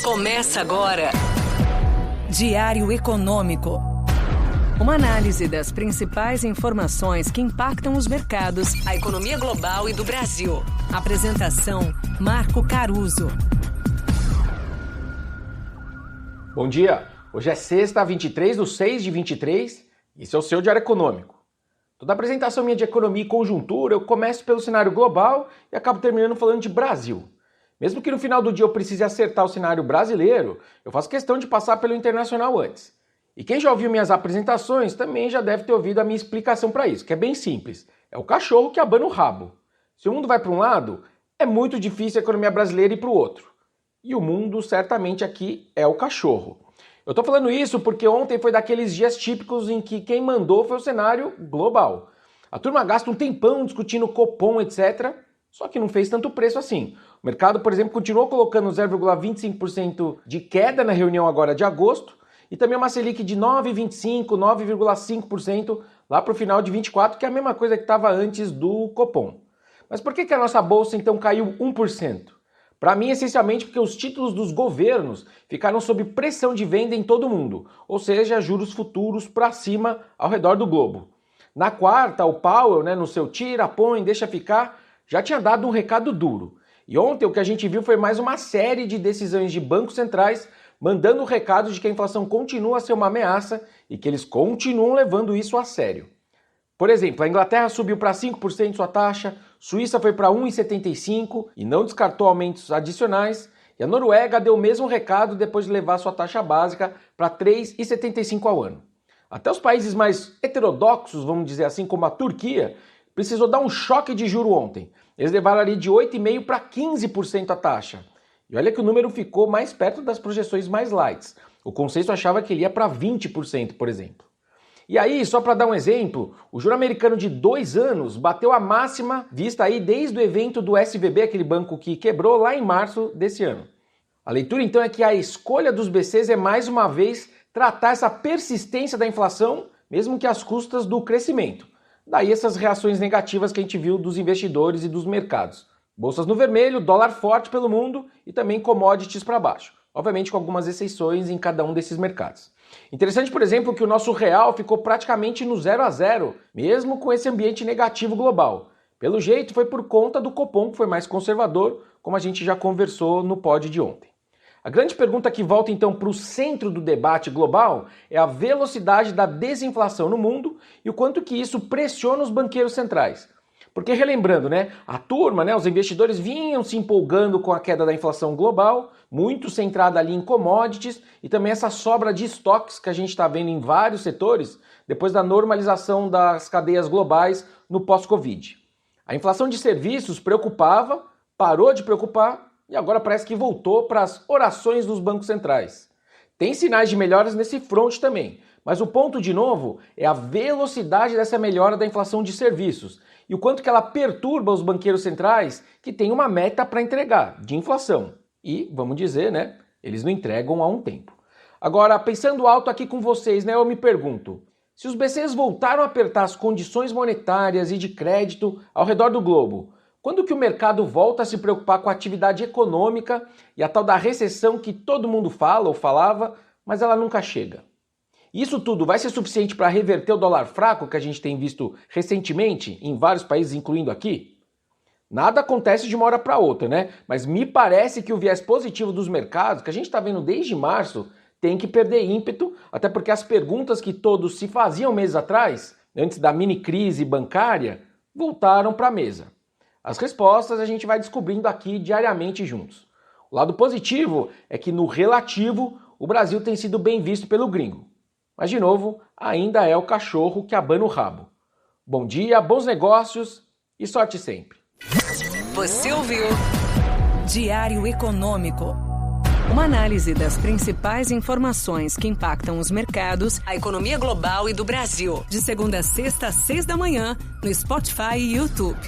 Começa agora. Diário Econômico. Uma análise das principais informações que impactam os mercados, A economia global e do Brasil. Apresentação: Marco Caruso. Bom dia, hoje é sexta, 23/6/23, e esse é o seu Diário Econômico. Toda apresentação minha de economia e conjuntura, eu começo pelo cenário global e acabo terminando falando de Brasil. Mesmo que no final do dia eu precise acertar o cenário brasileiro, eu faço questão de passar pelo internacional antes. E quem já ouviu minhas apresentações também já deve ter ouvido a minha explicação para isso, que é bem simples. É o cachorro que abana o rabo. Se o mundo vai para um lado, é muito difícil a economia brasileira ir para o outro. E o mundo certamente aqui é o cachorro. Eu estou falando isso porque ontem foi daqueles dias típicos em que quem mandou foi o cenário global. A turma gasta um tempão discutindo Copom, etc., só que não fez tanto preço assim. O mercado, por exemplo, continuou colocando 0,25% de queda na reunião agora de agosto e também uma Selic de 9,25%, 9,5% lá para o final de 24%, que é a mesma coisa que estava antes do Copom. Mas por que a nossa bolsa então caiu 1%? Para mim, essencialmente porque os títulos dos governos ficaram sob pressão de venda em todo o mundo, ou seja, juros futuros para cima ao redor do globo. Na quarta, o Powell, no seu tira, põe, deixa ficar, já tinha dado um recado duro. E ontem o que a gente viu foi mais uma série de decisões de bancos centrais mandando o recado de que a inflação continua a ser uma ameaça e que eles continuam levando isso a sério. Por exemplo, a Inglaterra subiu para 5% sua taxa, Suíça foi para 1,75% e não descartou aumentos adicionais, e a Noruega deu o mesmo recado depois de levar sua taxa básica para 3,75% ao ano. Até os países mais heterodoxos, vamos dizer assim, como a Turquia, precisou dar um choque de juro ontem. Eles levaram ali de 8,5% para 15% a taxa. E olha que o número ficou mais perto das projeções mais lights. O consenso achava que ele ia para 20%, por exemplo. E aí, só para dar um exemplo, o juro americano de 2 anos bateu a máxima vista aí desde o evento do SVB, aquele banco que quebrou lá em março desse ano. A leitura então é que a escolha dos BCs é mais uma vez tratar essa persistência da inflação, mesmo que às custas do crescimento. Daí essas reações negativas que a gente viu dos investidores e dos mercados. Bolsas no vermelho, dólar forte pelo mundo e também commodities para baixo. Obviamente com algumas exceções em cada um desses mercados. Interessante, por exemplo, que o nosso real ficou praticamente no 0-0, mesmo com esse ambiente negativo global. Pelo jeito foi por conta do Copom, que foi mais conservador, como a gente já conversou no pod de ontem. A grande pergunta que volta então para o centro do debate global é a velocidade da desinflação no mundo e o quanto que isso pressiona os banqueiros centrais. Porque relembrando, a turma, os investidores vinham se empolgando com a queda da inflação global, muito centrada ali em commodities e também essa sobra de estoques que a gente está vendo em vários setores depois da normalização das cadeias globais no pós-Covid. A inflação de serviços preocupava, parou de preocupar e agora parece que voltou para as orações dos bancos centrais. Tem sinais de melhoras nesse front também, mas o ponto, de novo, é a velocidade dessa melhora da inflação de serviços e o quanto que ela perturba os banqueiros centrais que têm uma meta para entregar de inflação. E, vamos dizer, eles não entregam há um tempo. Agora, pensando alto aqui com vocês, eu me pergunto, se os BCs voltaram a apertar as condições monetárias e de crédito ao redor do globo, quando que o mercado volta a se preocupar com a atividade econômica e a tal da recessão que todo mundo fala ou falava, mas ela nunca chega? Isso tudo vai ser suficiente para reverter o dólar fraco que a gente tem visto recentemente em vários países, incluindo aqui? Nada acontece de uma hora para outra, Mas me parece que o viés positivo dos mercados, que a gente está vendo desde março, tem que perder ímpeto, até porque as perguntas que todos se faziam meses atrás, antes da mini crise bancária, voltaram para a mesa. As respostas a gente vai descobrindo aqui diariamente juntos. O lado positivo é que, no relativo, o Brasil tem sido bem visto pelo gringo. Mas, de novo, ainda é o cachorro que abana o rabo. Bom dia, bons negócios e sorte sempre. Você ouviu? Diário Econômico. Uma análise das principais informações que impactam os mercados, A economia global e do Brasil. de segunda a sexta às 6 da manhã, no Spotify e YouTube.